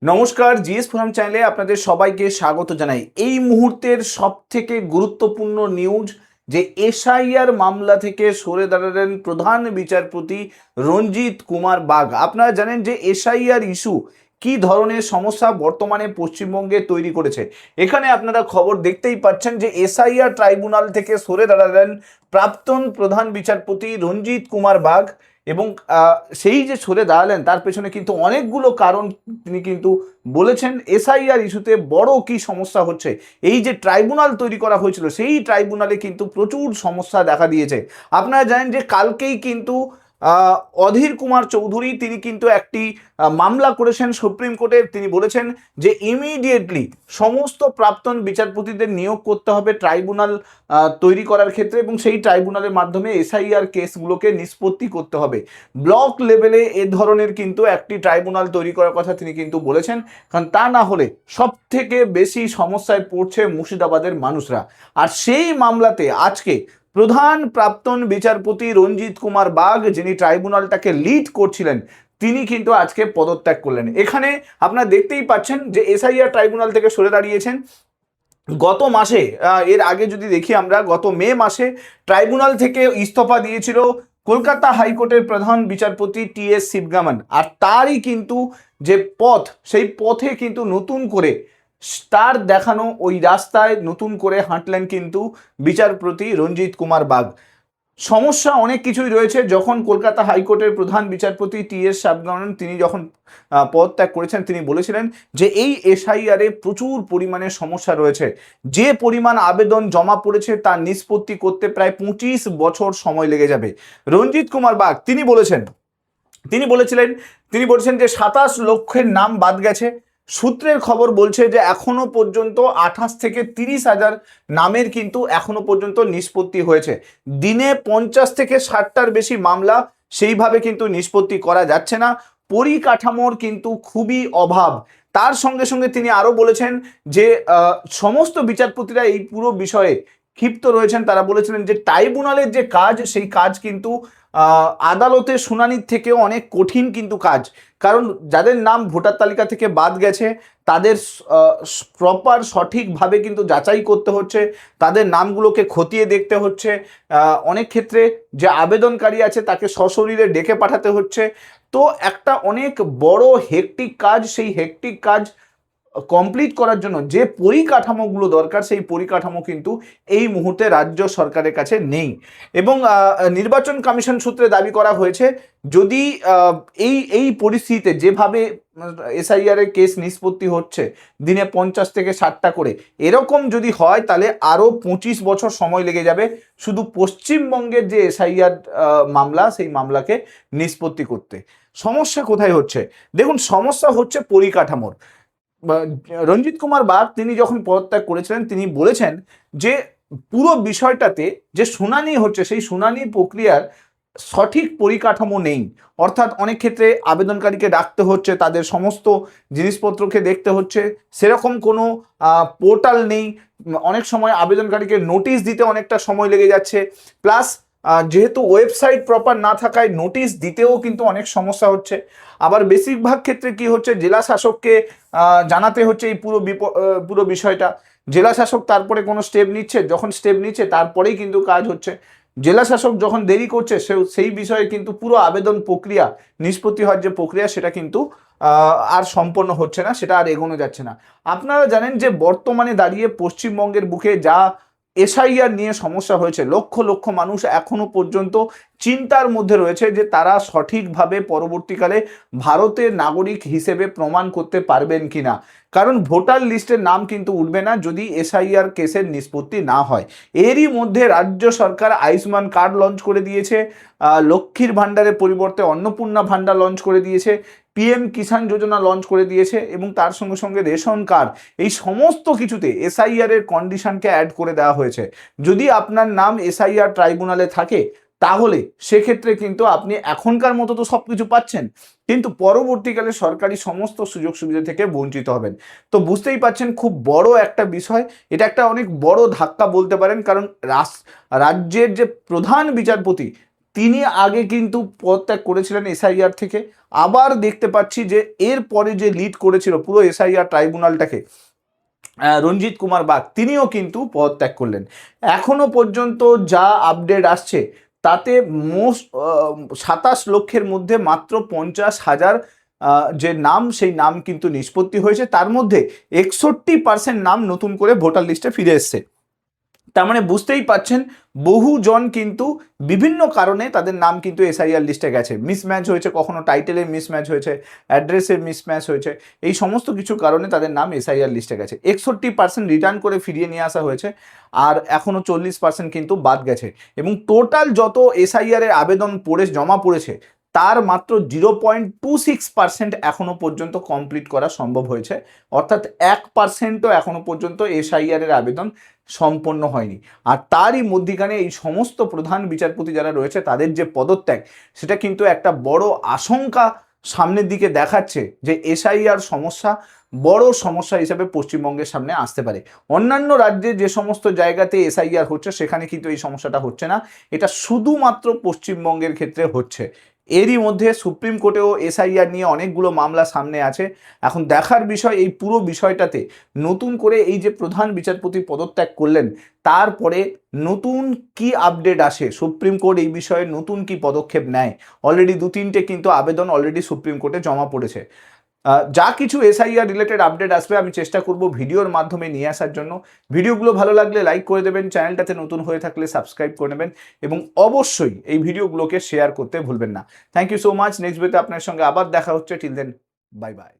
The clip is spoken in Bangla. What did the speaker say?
নমস্কার, জিএস ফোরাম চ্যানেলে আপনাদের সবাইকে স্বাগত জানাই। এই মুহূর্তের সবথেকে গুরুত্বপূর্ণ নিউজ যে এসআইআর মামলা থেকে সরে দাঁড়ালেন প্রধান বিচারপতি রঞ্জিত কুমার বাগ। আপনারা জানেন যে এসআইআর ইস্যু কি ধরনের সমস্যা বর্তমানে পশ্চিমবঙ্গে তৈরি করেছে। এখানে আপনারা খবর দেখতেই পাচ্ছেন যে এসআইআর ট্রাইব্যুনাল থেকে সরে দাঁড়ালেন প্রাক্তন প্রধান বিচারপতি রঞ্জিত কুমার বাগ। এবং সেই যে সরে দাঁড়ালেন তার পেছনে কিন্তু অনেকগুলো কারণ তিনি কিন্তু বলেছেন। এসআইআর ইস্যুতে বড় কি সমস্যা হচ্ছে, এই যে ট্রাইব্যুনাল তৈরি করা হয়েছিল সেই ট্রাইব্যুনালে কিন্তু প্রচুর সমস্যা দেখা দিয়েছে। আপনারা জানেন যে কালকেই কিন্তু অধীর কুমার চৌধুরী তিনি কিন্তু একটি মামলা করেছেন সুপ্রিম কোর্টে। তিনি বলেছেন যে ইমিডিয়েটলি সমস্ত প্রাক্তন বিচারপতিদের নিয়োগ করতে হবে ট্রাইব্যুনাল তৈরি করার ক্ষেত্রে, এবং সেই ট্রাইব্যুনালের মাধ্যমে এসআইআর কেসগুলোকে নিষ্পত্তি করতে হবে। ব্লক লেভেলে এ ধরনের কিন্তু একটি ট্রাইব্যুনাল তৈরি করার কথা তিনি কিন্তু বলেছেন, কারণ তা না হলে সব থেকে বেশি সমস্যায় পড়ছে মুর্শিদাবাদের মানুষরা। আর সেই মামলাতে আজকে প্রধান প্রাক্তন বিচারপতি রঞ্জিত কুমার বাগ, যিনি ট্রাইব্যুনালটাকে লিড করছিলেন, তিনি কিন্তু আজকে পদত্যাগ করলেন। এখানে আপনারা দেখতেই পাচ্ছেন যে এসআইআর ট্রাইব্যুনাল থেকে সরে দাঁড়িয়েছেন। গত মাসে এর আগে যদি দেখি আমরা, গত মে মাসে ট্রাইব্যুনাল থেকে ইস্তফা দিয়েছিল কলকাতা হাইকোর্টের প্রধান বিচারপতি টি.এস. শিবগামন। আর তারই কিন্তু যে পথ, সেই পথে কিন্তু নতুন করে তার দেখানো ওই রাস্তায় নতুন করে হাঁটলেন কিন্তু বিচারপতি রঞ্জিত কুমার বাগ। সমস্যা অনেক কিছুই রয়েছে। যখন কলকাতা হাইকোর্টের প্রধান বিচারপতি টি.এস. শিবগামন তিনি যখন পদত্যাগ করেছেন, তিনি বলেছিলেন যে এই এসআইআরে প্রচুর পরিমাণে সমস্যা রয়েছে। যে পরিমাণ আবেদন জমা পড়েছে তা নিষ্পত্তি করতে প্রায় 25 বছর সময় লেগে যাবে। রঞ্জিত কুমার বাগ তিনি বলেছেন যে 27 লক্ষের নাম বাদ গেছে। সূত্রের খবর বলছে যে এখনো পর্যন্ত 28 থেকে 30,000 নামের কিন্তু এখনো পর্যন্ত নিষ্পত্তি হয়েছে। দিনে 50 থেকে 60টার বেশি মামলা সেইভাবে কিন্তু নিষ্পত্তি করা যাচ্ছে না। পরিকাঠামোর কিন্তু খুবই অভাব। তার সঙ্গে সঙ্গে তিনি আরো বলেছেন যে সমস্ত বিচারপতিরা এই পুরো বিষয়ে ক্ষিপ্ত রয়েছেন। তারা বলেছিলেন যে ট্রাইব্যুনালের যে কাজ, সেই কাজ কিন্তু আদালতের শুনানির থেকেও অনেক কঠিন কিন্তু কাজ। কারণ যাদের নাম ভোটার তালিকা থেকে বাদ গেছে তাদের প্রপার সঠিকভাবে কিন্তু যাচাই করতে হচ্ছে, তাদের নামগুলোকে খতিয়ে দেখতে হচ্ছে। অনেক ক্ষেত্রে যে আবেদনকারী আছে তাকে সশরীরে ডেকে পাঠাতে হচ্ছে। তো একটা অনেক বড় হেক্টিক কাজ। সেই হেক্টিক কাজ কমপ্লিট করার জন্য যে পরিকাঠামোগুলো দরকার, সেই পরিকাঠামো কিন্তু এই মুহূর্তে রাজ্য সরকারের কাছে নেই। এবং নির্বাচন কমিশন সূত্রে দাবি করা হয়েছে যদি এই পরিস্থিতিতে যেভাবে এসআইআর এর কেস নিষ্পত্তি হচ্ছে দিনে 50 থেকে 60টা করে, এরকম যদি হয় তাহলে আরও 25 বছর সময় লেগে যাবে শুধু পশ্চিমবঙ্গের যে এসআইআর মামলা, সেই মামলাকে নিষ্পত্তি করতে। সমস্যা কোথায় হচ্ছে? দেখুন, সমস্যা হচ্ছে পরিকাঠামোর। রঞ্জিত কুমার বাগ তিনি যখন পদত্যাগ করেছিলেন তিনি বলেছেন যে পুরো বিষয়টাতে যে শুনানি হচ্ছে সেই শুনানি প্রক্রিয়ার সঠিক পরিকাঠামো নেই। অর্থাৎ অনেক ক্ষেত্রে আবেদনকারীকে ডাকতে হচ্ছে, তাদের সমস্ত জিনিসপত্রকে দেখতে হচ্ছে, সেরকম কোনো পোর্টাল নেই। অনেক সময় আবেদনকারীকে নোটিশ দিতে অনেকটা সময় লেগে যাচ্ছে। প্লাস যেহেতু ওয়েবসাইট প্রপার না থাকায় নোটিশ দিতেও কিন্তু অনেক সমস্যা হচ্ছে। আবার বেশিরভাগ ক্ষেত্রে কি হচ্ছে, জেলা শাসককে জানাতে হচ্ছে এই পুরো বিষয়টা। জেলা শাসক তারপরে কোনো স্টেপ নিচ্ছে, যখন স্টেপ নিচ্ছে তারপরেই কিন্তু কাজ হচ্ছে। জেলা শাসক যখন দেরি করছে সেই বিষয়ে কিন্তু পুরো আবেদন প্রক্রিয়া, নিষ্পত্তি হওয়ার যে প্রক্রিয়া, সেটা কিন্তু আর সম্পন্ন হচ্ছে না, সেটা আর এগোনো যাচ্ছে না। আপনারা জানেন যে বর্তমানে দাঁড়িয়ে পশ্চিমবঙ্গের বুকে যা এসআইআর নিয়ে সমস্যা হয়েছে, লক্ষ লক্ষ মানুষ এখনো পর্যন্ত চিন্তার মধ্যে রয়েছে যে তারা সঠিকভাবে পরবর্তীকালে ভারতের নাগরিক হিসেবে প্রমাণ করতে পারবেন কিনা। কারণ ভোটার লিস্টের নাম কিন্তু উঠবে না যদি এসআইআর কেসের নিষ্পত্তি না হয়। এরই মধ্যে রাজ্য সরকার আয়ুষ্মান কার্ড লঞ্চ করে দিয়েছে, লক্ষ্মীর ভাণ্ডারের পরিবর্তে অন্নপূর্ণা ভাণ্ডার লঞ্চ করে দিয়েছে, পিএম কিষাণ যোজনা লঞ্চ করে দিয়েছে, এবং তার সঙ্গে সঙ্গে রেশন কার্ড, এই সমস্ত কিছুতে এসআইআর এর কন্ডিশনকে অ্যাড করে দেওয়া হয়েছে। যদি আপনার নাম এসআইআর ট্রাইব্যুনালে থাকে তাহলে সেক্ষেত্রে কিন্তু আপনি এখনকার মতো তো সব কিছু পাচ্ছেন, কিন্তু পরবর্তীকালে সরকারি সমস্ত সুযোগ সুবিধা থেকে বঞ্চিত হবেন। তো বুঝতেই পাচ্ছেন খুব বড় একটা বিষয়, এটা একটা অনেক বড় ধাক্কা বলতে পারেন। কারণ রাজ্যের যে প্রধান বিচারপতি তিনি আগে কিন্তু পদত্যাগ করেছিলেন এসআইআর থেকে, আবার দেখতে পাচ্ছি যে এরপরে যে লিড করেছিল পুরো এসআইআর ট্রাইব্যুনালটাকে রঞ্জিত কুমার বাগ, তিনিও কিন্তু পদত্যাগ করলেন। এখনো পর্যন্ত যা আপডেট আসছে তাতে 27 লক্ষের মধ্যে মাত্র 50,000 যে নাম, সেই নাম কিন্তু নিষ্পত্তি হয়েছে। তার মধ্যে 61% নাম নতুন করে ভোটার লিস্টে ফিরে এসছে। তার মানে বুঝতেই পাচ্ছেন বহুজন কিন্তু বিভিন্ন কারণে তাদের নাম কিন্তু এসআইআর লিস্টে গেছে, মিসম্যাচ হয়েছে, কখনো টাইটেলের মিসম্যাচ হয়েছে, অ্যাড্রেসের মিসম্যাচ হয়েছে, এই সমস্ত কিছু কারণে তাদের নাম এসআইআর লিস্টে গেছে। 61% রিটার্ন করে ফিরিয়ে নিয়ে আসা হয়েছে, আর এখনো 40% কিন্তু বাদ গেছে। এবং টোটাল যত এসআইআর এর আবেদন জমা পড়েছে তার মাত্র 0.26% এখনো পর্যন্ত কমপ্লিট করা সম্ভব হয়েছে, অর্থাৎ 1%ও এখনো পর্যন্ত এসআইআর এর আবেদন সম্পন্ন হয়নি। আর তারই মধ্যিখানে এই সমস্ত প্রধান বিচারপতি যারা রয়েছে তাদের যে পদত্যাগ, সেটা কিন্তু একটা বড় আশঙ্কা সামনের দিকে দেখাচ্ছে যে এসআইআর সমস্যা বড় সমস্যা হিসেবে পশ্চিমবঙ্গের সামনে আসতে পারে। অন্যান্য রাজ্যে যে সমস্ত জায়গাতে এসআইআর হচ্ছে সেখানে কিন্তু এই সমস্যাটা হচ্ছে না, এটা শুধুমাত্র পশ্চিমবঙ্গের ক্ষেত্রে হচ্ছে। এরই মধ্যে সুপ্রিম কোর্টেও এসআইআর নিয়ে অনেকগুলো মামলা সামনে আছে। এখন দেখার বিষয় এই পুরো বিষয়টাতে নতুন করে এই যে প্রধান বিচারপতি পদত্যাগ করলেন তারপরে নতুন কি আপডেট আসে, সুপ্রিম কোর্ট এই বিষয়ে নতুন কি পদক্ষেপ নেয়। অলরেডি 2-3টে কিন্তু আবেদন অলরেডি সুপ্রিম কোর্টে জমা পড়েছে। যা কিছু এসআইআর রিলেটেড আপডেট আসবে আমি চেষ্টা করব ভিডিওর মাধ্যমে নিয়ে আসার জন্য। ভিডিওগুলো ভালো লাগলে লাইক করে দেবেন, চ্যানেলটাতে নতুন হয়ে থাকলে সাবস্ক্রাইব করে নেবেন এবং অবশ্যই এই ভিডিওগুলোকে শেয়ার করতে ভুলবেন না। Thank you so much. Next ভিডিওতে আপনার সঙ্গে আবার দেখা হচ্ছে। Till then, bye by.